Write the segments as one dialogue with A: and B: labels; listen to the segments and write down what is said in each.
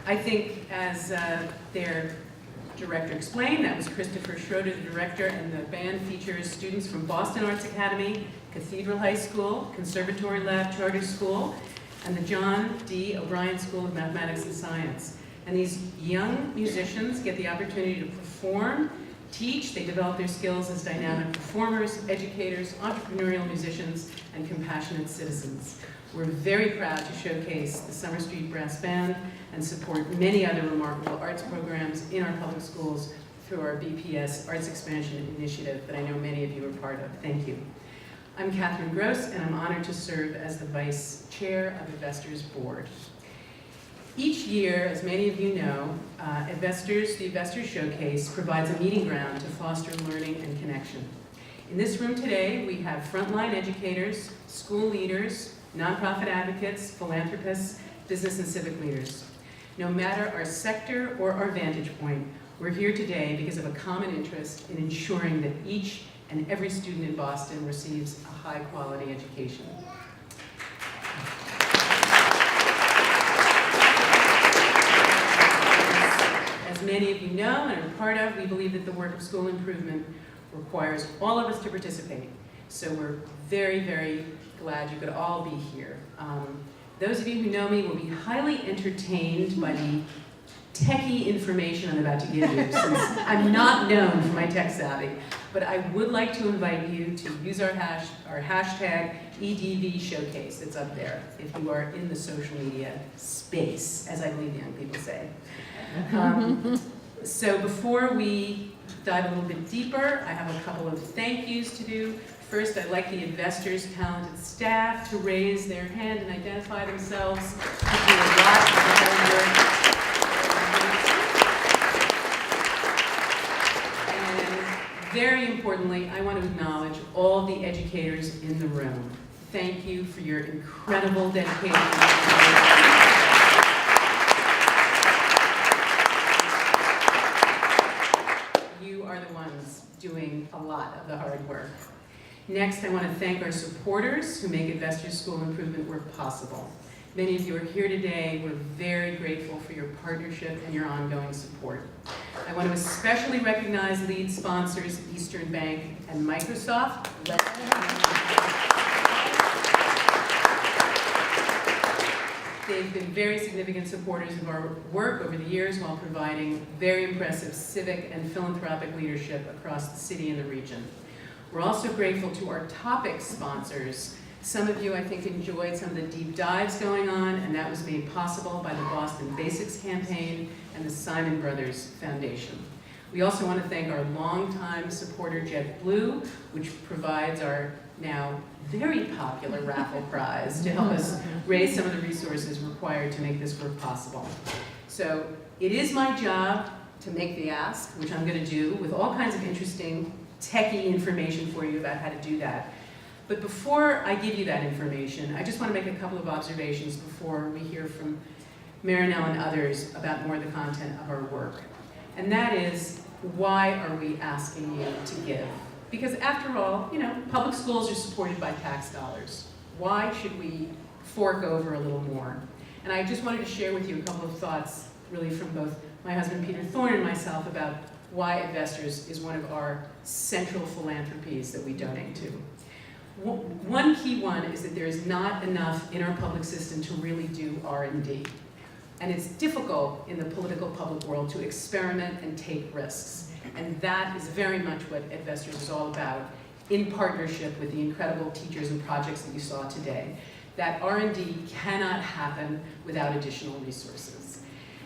A: I think, as their director explained, that was Christopher Schroeder, the director, and the band features students from Boston Arts Academy, Cathedral High School, Conservatory Lab Charter School, and the John D. O'Brien School of Mathematics and Science. And these young musicians get the opportunity to perform, teach, they develop their skills as dynamic performers, educators, entrepreneurial musicians, and compassionate citizens. We're very proud to showcase the Summer Street Brass Band and support many other remarkable arts programs in our public schools through our BPS Arts Expansion Initiative that I know many of you are part of. Thank you. I'm Catherine Gross, and I'm honored to serve as the Vice Chair of EdVestors Board. Each year, as many of you know, the EdVestors Showcase provides a meeting ground to foster learning and connection. In this room today, we have frontline educators, school leaders, nonprofit advocates, philanthropists, business and civic leaders. No matter our sector or our vantage point, we're here today because of a common interest in ensuring that each and every student in Boston receives a high-quality education. As many of you know and are part of, we believe that the work of school improvement requires all of us to participate. So we're very, very glad you could all be here. Those of you who know me will be highly entertained by the techie information I'm about to give you, since I'm not known for my tech savvy. But I would like to invite you to use our hashtag EDV Showcase. It's up there if you are in the social media space, as I believe young people say. So before we dive a little bit deeper, I have a couple of thank yous to do. First, I'd like the EdVestors talented staff to raise their hand and identify themselves. And very importantly, I want to acknowledge all the educators in the room. Thank you for your incredible dedication. You are the ones doing a lot of the hard work. Next, I want to thank our supporters who make EdVestors School Improvement work possible. Many of you are here today. We're very grateful for your partnership and your ongoing support. I want to especially recognize lead sponsors Eastern Bank and Microsoft. They've been very significant supporters of our work over the years while providing very impressive civic and philanthropic leadership across the city and the region. We're also grateful to our topic sponsors. Some of you, I think, enjoyed some of the deep dives going on, and that was made possible by the Boston Basics Campaign and the Simon Brothers Foundation. We also want to thank our longtime supporter, JetBlue, which provides our now very popular raffle prize to help us raise some of the resources required to make this work possible. So it is my job to make the ask, which I'm going to do with all kinds of interesting techie information for you about how to do that. But before I give you that information, I just want to make a couple of observations before we hear from Marinelle and others about more of the content of our work. And that is, why are we asking you to give? Because after all, you know, public schools are supported by tax dollars. Why should we fork over a little more? And I just wanted to share with you a couple of thoughts, really from both my husband Peter Thorne and myself, about why EdVestors is one of our central philanthropies that we donate to. One key one is that there is not enough in our public system to really do R&D. And it's difficult in the political public world to experiment and take risks. And that is very much what EdVestors is all about, in partnership with the incredible teachers and projects that you saw today. That R&D cannot happen without additional resources.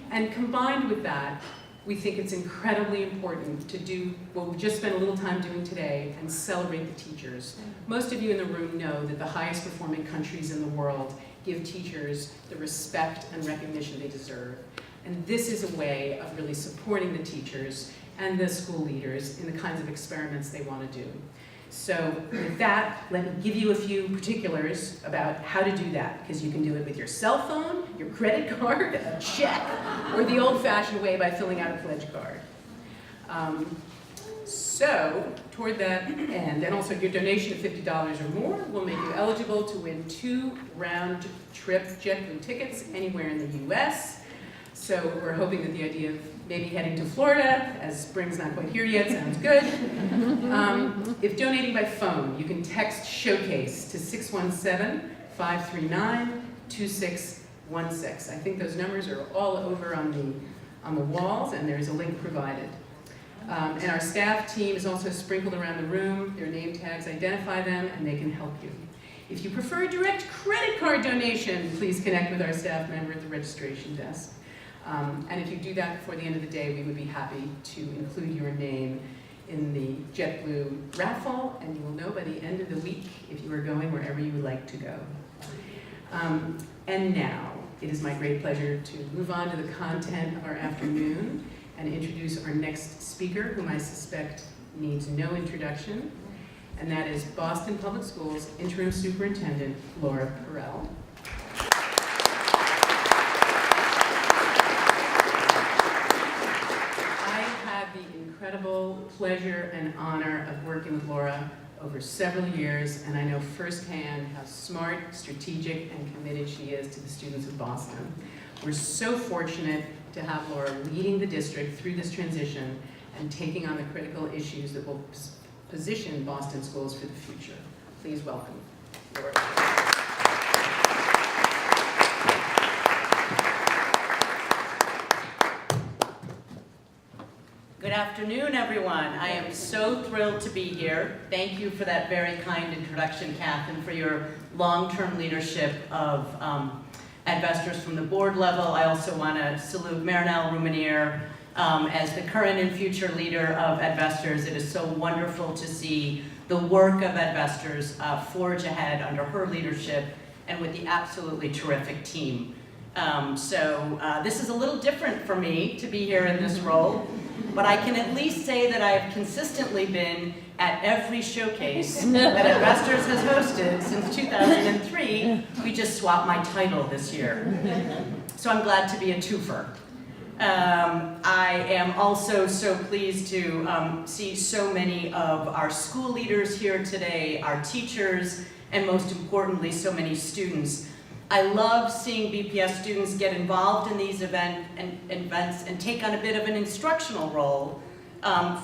A: And combined with that, we think it's incredibly important to do what we've just spent a little time doing today and celebrate the teachers. Most of you in the room know that the highest performing countries in the world give teachers the respect and recognition they deserve. And this is a way of really supporting the teachers and the school leaders in the kinds of experiments they want to do. So with that, let me give you a few particulars about how to do that, because you can do it with your cell phone, your credit card, a check, or the old-fashioned way by filling out a pledge card. So toward that end, and also your donation of $50 or more will make you eligible to win 2 round-trip JetBlue tickets anywhere in the US. So we're hoping that the idea of maybe heading to Florida, as spring's not quite here yet, sounds good. If donating by phone, you can text Showcase to 617-539-2616. I think those numbers are all over on the walls, and there's a link provided. And our staff team is also sprinkled around the room. Their name tags identify them, and they can help you. If you prefer a direct credit card donation, please connect with our staff member at the registration desk. And if you do that before the end of the day, we would be happy to include your name in the JetBlue raffle, and you will know by the end of the week if you are going wherever you would like to go. And now, it is my great pleasure to move on to the content of our afternoon and introduce our next speaker, whom I suspect needs no introduction, and that is Boston Public Schools Interim Superintendent Laura Perrell. I had the incredible pleasure and honor of working with Laura over several years, and I know firsthand how smart, strategic, and committed she is to the students of Boston. We're so fortunate to have Laura leading the district through this transition and taking on the critical issues that will position Boston schools for the future. Please welcome Laura.
B: Good afternoon, everyone. I am so thrilled to be here. Thank you for that very kind introduction, Kath, and for your long-term leadership of EdVestors from the board level. I also want to salute Marinelle Rumanier as the current and future leader of EdVestors. It is so wonderful to see the work of EdVestors forge ahead under her leadership and with the absolutely terrific team. This is a little different for me to be here in this role, but I can at least say that I have consistently been at every showcase that EdVestors has hosted since 2003. We just swapped my title this year. So I'm glad to be a twofer. I am also so pleased to see so many of our school leaders here today, our teachers, and most importantly, so many students. I love seeing BPS students get involved in these events and take on a bit of an instructional role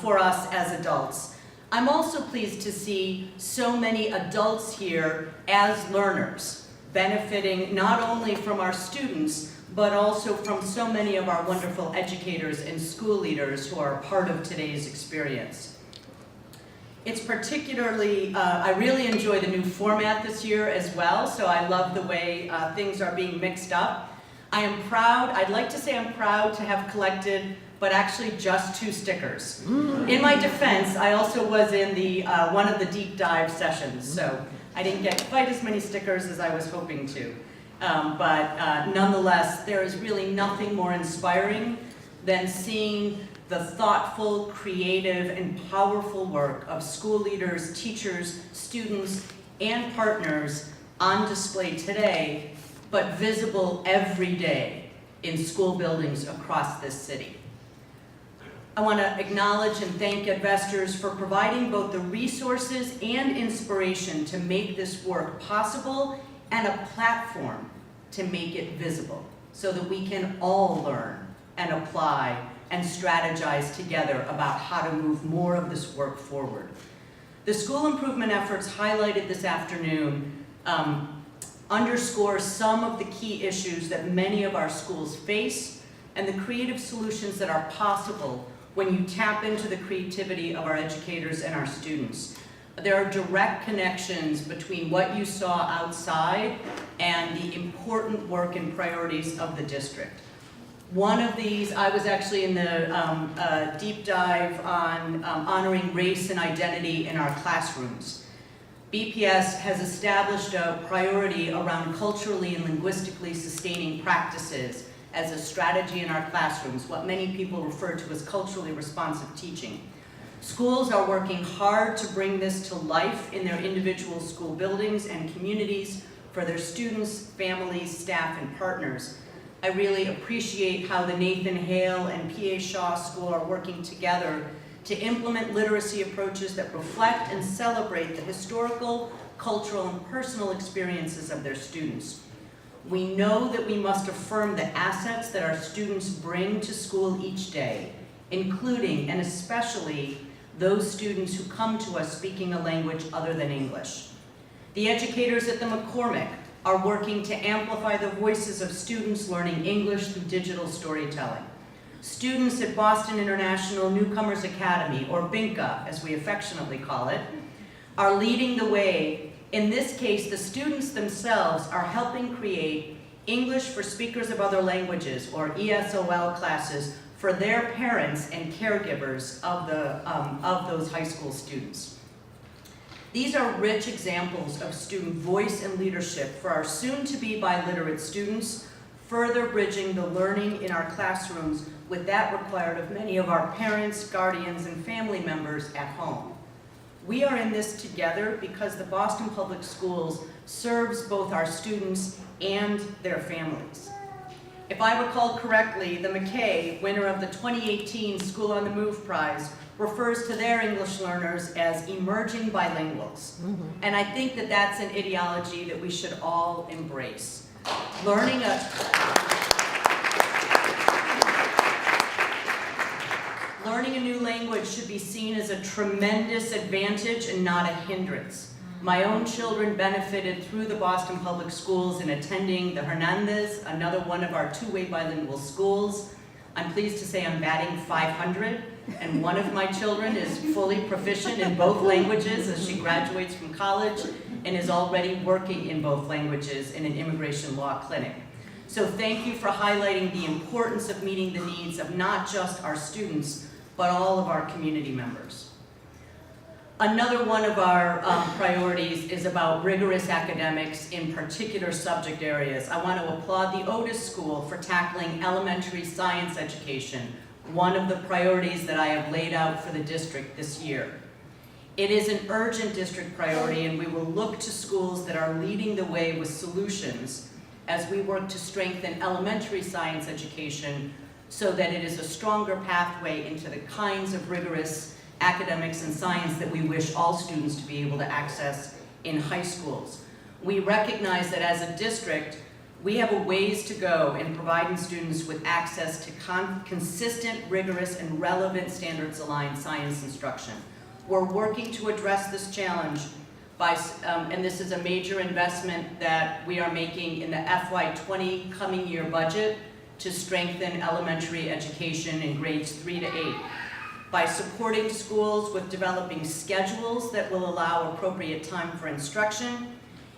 B: for us as adults. I'm also pleased to see so many adults here as learners, benefiting not only from our students, but also from so many of our wonderful educators and school leaders who are a part of today's experience. It's particularly, I really enjoy the new format this year as well, so I love the way things are being mixed up. I am proud, I'd like to say I'm proud to have collected, but actually just 2 stickers. In my defense, I also was in the one of the deep dive sessions, so I didn't get quite as many stickers as I was hoping to. Nonetheless, there is really nothing more inspiring than seeing the thoughtful, creative, and powerful work of school leaders, teachers, students, and partners on display today, but visible every day in school buildings across this city. I want to acknowledge and thank EdVestors for providing both the resources and inspiration to make this work possible and a platform to make it visible so that we can all learn and apply and strategize together about how to move more of this work forward. The school improvement efforts highlighted this afternoon underscore some of the key issues that many of our schools face and the creative solutions that are possible when you tap into the creativity of our educators and our students. There are direct connections between what you saw outside and the important work and priorities of the district. One of these, I was actually in the deep dive on honoring race and identity in our classrooms. BPS has established a priority around culturally and linguistically sustaining practices as a strategy in our classrooms, what many people refer to as culturally responsive teaching. Schools are working hard to bring this to life in their individual school buildings and communities for their students, families, staff, and partners. I really appreciate how the Nathan Hale and P.A. Shaw School are working together to implement literacy approaches that reflect and celebrate the historical, cultural, and personal experiences of their students. We know that we must affirm the assets that our students bring to school each day, including and especially those students who come to us speaking a language other than English. The educators at the McCormick are working to amplify the voices of students learning English through digital storytelling. Students at Boston International Newcomers Academy, or BINCA as we affectionately call it, are leading the way. In this case, the students themselves are helping create English for Speakers of Other Languages, or ESOL classes, for their parents and caregivers of those high school students. These are rich examples of student voice and leadership for our soon-to-be biliterate students, further bridging the learning in our classrooms with that required of many of our parents, guardians, and family members at home. We are in this together because the Boston Public Schools serves both our students and their families. If I recall correctly, the McKay, winner of the 2018 School on the Move Prize, refers to their English learners as emerging bilinguals. And I think that that's an ideology that we should all embrace. Learning a new language should be seen as a tremendous advantage and not a hindrance. My own children benefited through the Boston Public Schools in attending the Hernandez, another one of our two-way bilingual schools. I'm pleased to say I'm batting 500, and one of my children is fully proficient in both languages as she graduates from college and is already working in both languages in an immigration law clinic. So thank you for highlighting the importance of meeting the needs of not just our students, but all of our community members. Another one of our priorities is about rigorous academics in particular subject areas. I want to applaud the Otis School for tackling elementary science education, one of the priorities that I have laid out for the district this year. It is an urgent district priority, and we will look to schools that are leading the way with solutions as we work to strengthen elementary science education so that it is a stronger pathway into the kinds of rigorous academics and science that we wish all students to be able to access in high schools. We recognize that as a district, we have a ways to go in providing students with access to consistent, rigorous, and relevant standards-aligned science instruction. We're working to address this challenge by, and this is a major investment that we are making in the FY20 coming year budget to strengthen elementary education in grades 3 to 8. By supporting schools with developing schedules that will allow appropriate time for instruction,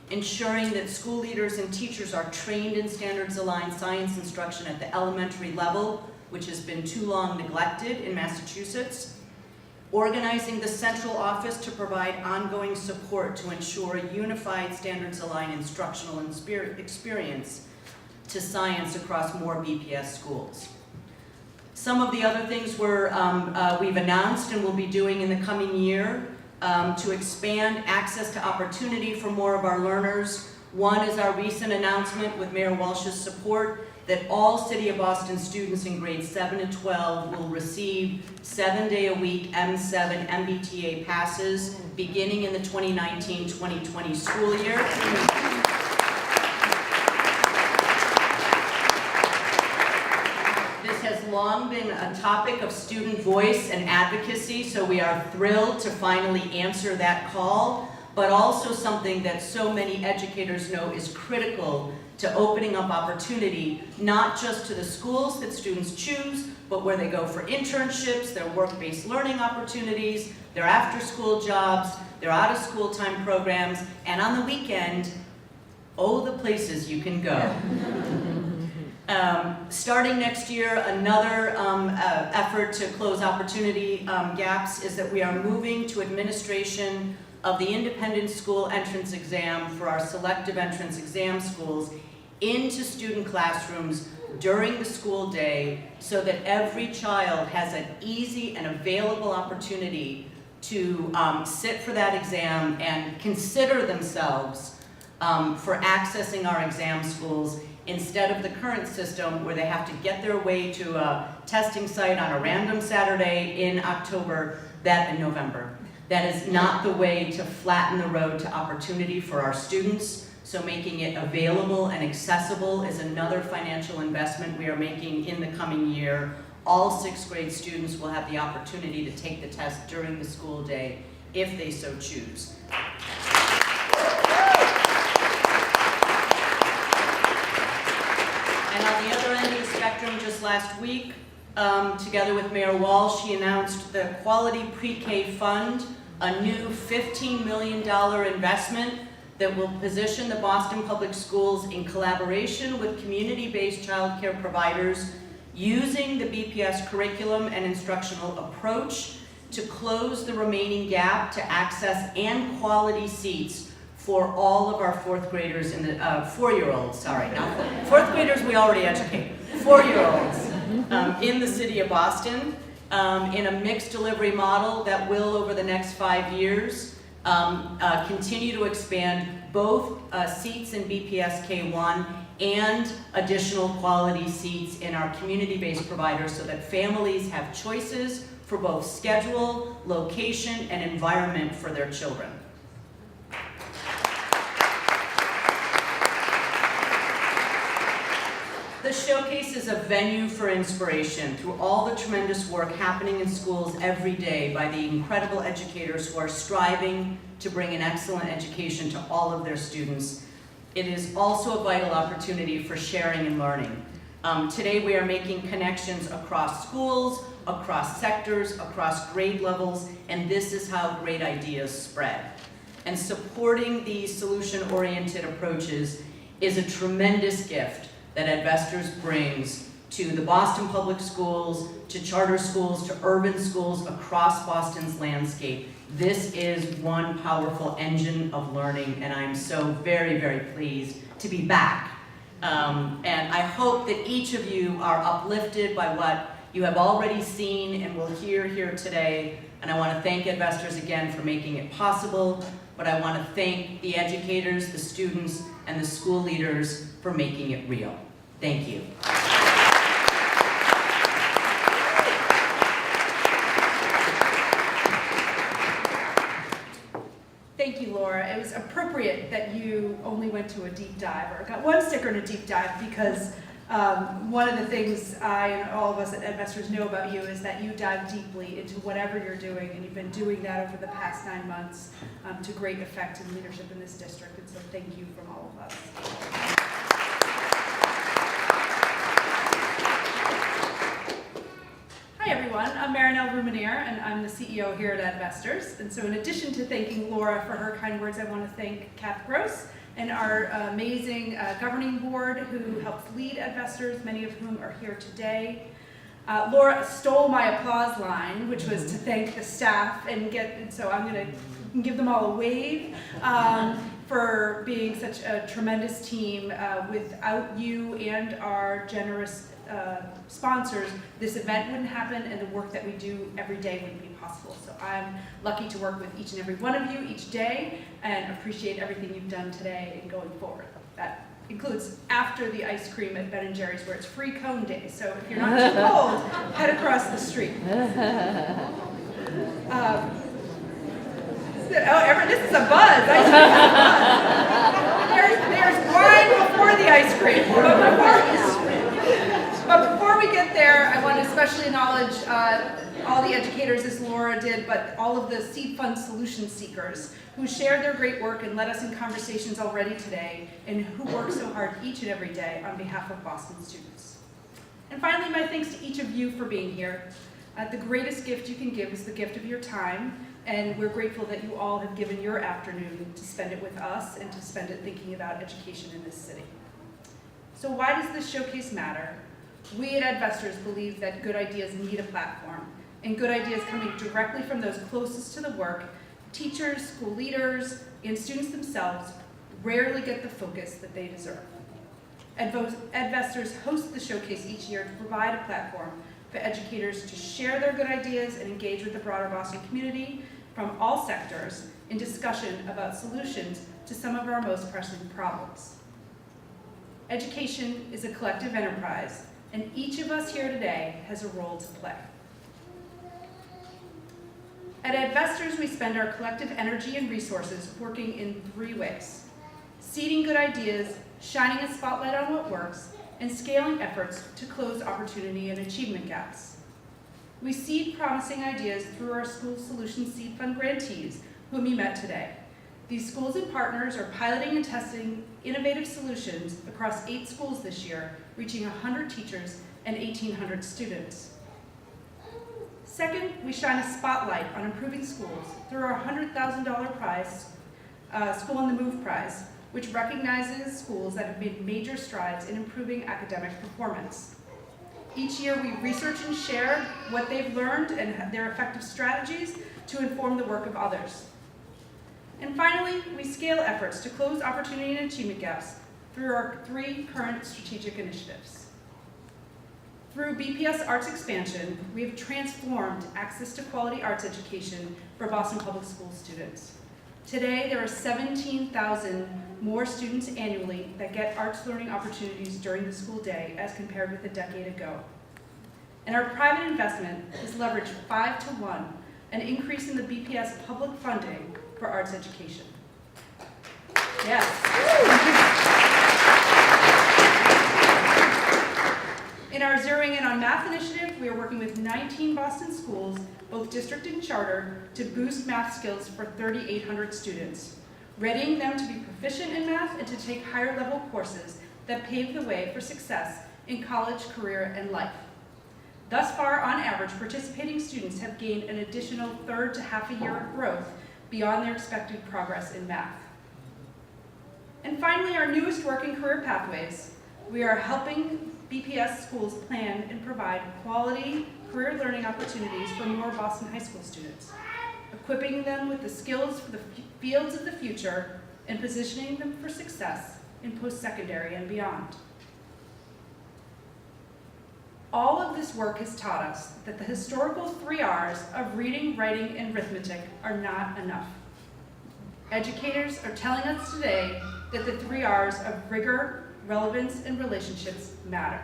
B: ensuring that school leaders and teachers are trained in standards-aligned science instruction at the elementary level, which has been too long neglected in Massachusetts, organizing the central office to provide ongoing support to ensure a unified standards-aligned instructional experience to science across more BPS schools. Some of the other things we've announced and will be doing in the coming year to expand access to opportunity for more of our learners. One is our recent announcement with Mayor Walsh's support that all City of Boston students in grades 7 to 12 will receive 7-day-a-week M7 MBTA passes beginning in the 2019-2020 school year. Long been a topic of student voice and advocacy, so we are thrilled to finally answer that call, but also something that so many educators know is critical to opening up opportunity, not just to the schools that students choose, but where they go for internships, their work-based learning opportunities, their after-school jobs, their out-of-school time programs, and on the weekend, oh, the places you can go. Starting next year, another effort to close opportunity gaps is that we are moving to administration of the independent school entrance exam for our selective entrance exam schools into student classrooms during the school day so that every child has an easy and available opportunity to sit for that exam and consider themselves for accessing our exam schools, instead of the current system where they have to get their way to a testing site on a random Saturday in November. That is not the way to flatten the road to opportunity for our students. So making it available and accessible is another financial investment we are making in the coming year. All 6th grade students will have the opportunity to take the test during the school day if they so choose. And on the other end of the spectrum, just last week, together with Mayor Walsh, she announced the Quality Pre-K Fund, a new $15 million investment that will position the Boston Public Schools in collaboration with community-based child care providers using the BPS curriculum and instructional approach to close the remaining gap to access and quality seats for all of our 4th graders in the, 4-year-olds, sorry, not 4th graders we already educate, 4-year-olds in the city of Boston in a mixed delivery model that will, over the next 5 years, continue to expand both seats in BPS K1 and additional quality seats in our community-based providers so that families have choices for both schedule, location, and environment for their children. The showcase is a venue for inspiration through all the tremendous work happening in schools every day by the incredible educators who are striving to bring an excellent education to all of their students. It is also a vital opportunity for sharing and learning. Today we are making connections across schools, across sectors, across grade levels, and this is how great ideas spread. And supporting these solution-oriented approaches is a tremendous gift that EdVestors brings to the Boston Public Schools, to charter schools, to urban schools across Boston's landscape. This is one powerful engine of learning, and I'm so very, very pleased to be back. And I hope that each of you are uplifted by what you have already seen and will hear here today. And I want to thank EdVestors again for making it possible, but I want to thank the educators, the students, and the school leaders for making it real. Thank you.
C: Thank you, Laura. It was appropriate that you only went to a deep dive, or got one sticker in a deep dive, because one of the things I and all of us at EdVestors know about you is that you dive deeply into whatever you're doing, and you've been doing that over the past 9 months to great effect and leadership in this district, and so thank you from all of us. Hi everyone, I'm Marinelle Ruminier, and I'm the CEO here at EdVestors. And so in addition to thanking Laura for her kind words, I want to thank Kath Gross and our amazing governing board who helps lead EdVestors, many of whom are here today. Laura stole my applause line, which was to thank the staff, and so I'm going to give them all a wave for being such a tremendous team. Without you and our generous sponsors, this event wouldn't happen, and the work that we do every day wouldn't be possible. So I'm lucky to work with each and every one of you each day, and appreciate everything you've done today and going forward. That includes after the ice cream at Ben & Jerry's, where it's free cone day. So if you're not too cold, head across the street. This is a buzz. Ice cream is a buzz. There's wine before the ice cream. But before we get there, I want to especially acknowledge all the educators, as Laura did, but all of the Seed Fund solution seekers who shared their great work and led us in conversations already today, and who work so hard each and every day on behalf of Boston students. And finally, my thanks to each of you for being here. The greatest gift you can give is the gift of your time, and we're grateful that you all have given your afternoon to spend it with us and to spend it thinking about education in this city. So why does this showcase matter? We at EdVestors believe that good ideas need a platform, and good ideas coming directly from those closest to the work, teachers, school leaders, and students themselves, rarely get the focus that they deserve. EdVestors hosts the showcase each year to provide a platform for educators to share their good ideas and engage with the broader Boston community from all sectors in discussion about solutions to some of our most pressing problems. Education is a collective enterprise, and each of us here today has a role to play. At EdVestors, we spend our collective energy and resources working in 3 ways: seeding good ideas, shining a spotlight on what works, and scaling efforts to close opportunity and achievement gaps. We seed promising ideas through our School Solutions Seed Fund grantees, whom you met today. These schools and partners are piloting and testing innovative solutions across 8 schools this year, reaching 100 teachers and 1,800 students. Second, we shine a spotlight on improving schools through our $100,000 prize, School on the Move prize, which recognizes schools that have made major strides in improving academic performance. Each year we research and share what they've learned and their effective strategies to inform the work of others. And finally, we scale efforts to close opportunity and achievement gaps through our 3 current strategic initiatives. Through BPS Arts Expansion, we have transformed access to quality arts education for Boston Public School students. Today, there are 17,000 more students annually that get arts learning opportunities during the school day as compared with a decade ago. And our private investment is leveraged 5 to 1, an increase in the BPS public funding for arts education. Yes. In our Zeroing In on Math initiative, we are working with 19 Boston schools, both district and charter, to boost math skills for 3,800 students, readying them to be proficient in math and to take higher level courses that pave the way for success in college, career, and life. Thus far, on average, participating students have gained an additional third to half a year of growth beyond their expected progress in math. And finally, our newest work in career pathways. We are helping BPS schools plan and provide quality career learning opportunities for more Boston High School students, equipping them with the skills for the fields of the future and positioning them for success in post-secondary and beyond. All of this work has taught us that the historical 3 R's of reading, writing, and arithmetic are not enough. Educators are telling us today that the 3 R's of rigor, relevance, and relationships matter,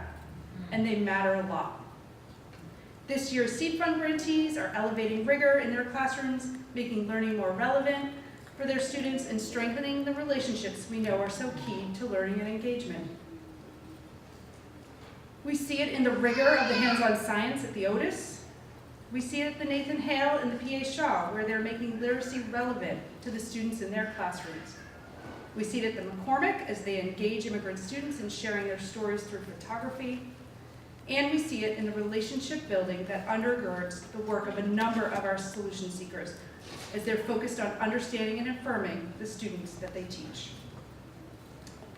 C: and they matter a lot. This year's Seed Fund grantees are elevating rigor in their classrooms, making learning more relevant for their students, and strengthening the relationships we know are so key to learning and engagement. We see it in the rigor of the hands-on science at the Otis. We see it at the Nathan Hale and the P.A. Shaw, where they're making literacy relevant to the students in their classrooms. We see it at the McCormick as they engage immigrant students in sharing their stories through photography. And we see it in the relationship building that undergirds the work of a number of our solution seekers as they're focused on understanding and affirming the students that they teach.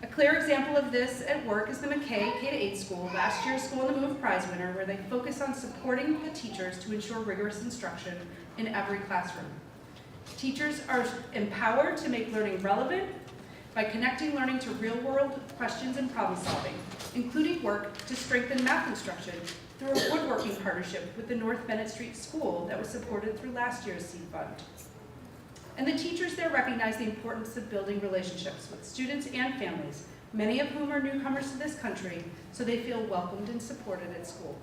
C: A clear example of this at work is the McKay K-8 school, last year's School on the Move prize winner, where they focus on supporting the teachers to ensure rigorous instruction in every classroom. Teachers are empowered to make learning relevant by connecting learning to real-world questions and problem solving, including work to strengthen math instruction through a woodworking partnership with the North Bennett Street School that was supported through last year's Seed Fund. And the teachers there recognize the importance of building relationships with students and families, many of whom are newcomers to this country, so they feel welcomed and supported at school.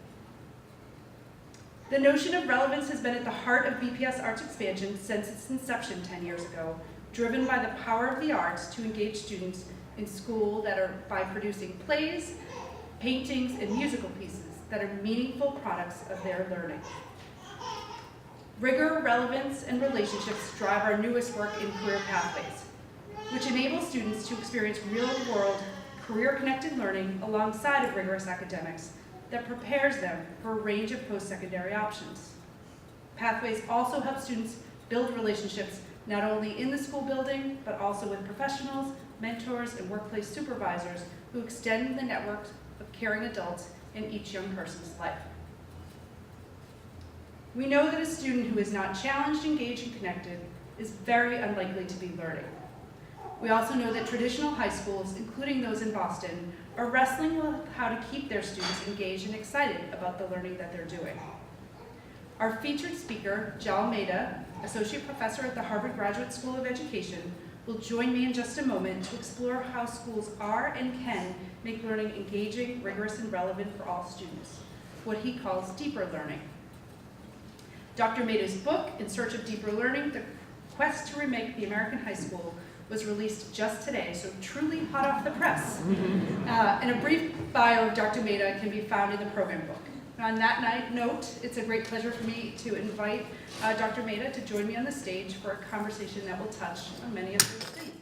C: The notion of relevance has been at the heart of BPS Arts Expansion since its inception 10 years ago, driven by the power of the arts to engage students in school that are by producing plays, paintings, and musical pieces that are meaningful products of their learning. Rigor, relevance, and relationships drive our newest work in career pathways, which enables students to experience real-world, career-connected learning alongside of rigorous academics that prepares them for a range of post-secondary options. Pathways also help students build relationships not only in the school building, but also with professionals, mentors, and workplace supervisors who extend the network of caring adults in each young person's life. We know that a student who is not challenged, engaged, and connected is very unlikely to be learning. We also know that traditional high schools, including those in Boston, are wrestling with how to keep their students engaged and excited about the learning that they're doing. Our featured speaker, Jal Mehta, Associate Professor at the Harvard Graduate School of Education, will join me in just a moment to explore how schools are and can make learning engaging, rigorous, and relevant for all students, what he calls deeper learning. Dr. Mehta's book, In Search of Deeper Learning, The Quest to Remake the American High School, was released just today, so truly hot off the press. And a brief bio of Dr. Mehta can be found in the program book. On that note, it's a great pleasure for me to invite Dr. Mehta to join me on the stage for a conversation that will touch on many of your themes.